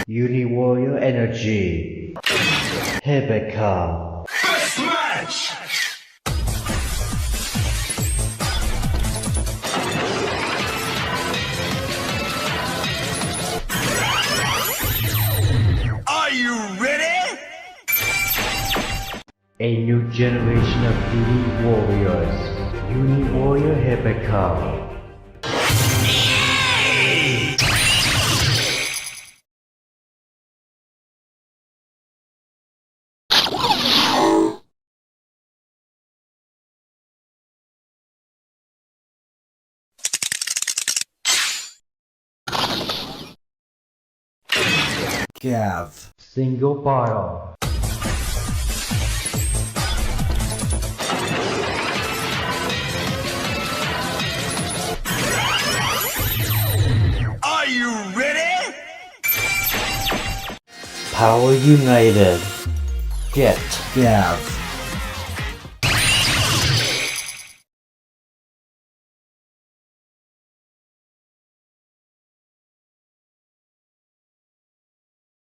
Uni Warrior Energy. Rebecca. Best match! Are you ready? A new generation of Uni Warriors. Uni Warrior Rebecca. Gavv. Single bottle. Are you ready? Power United. Get Gavv.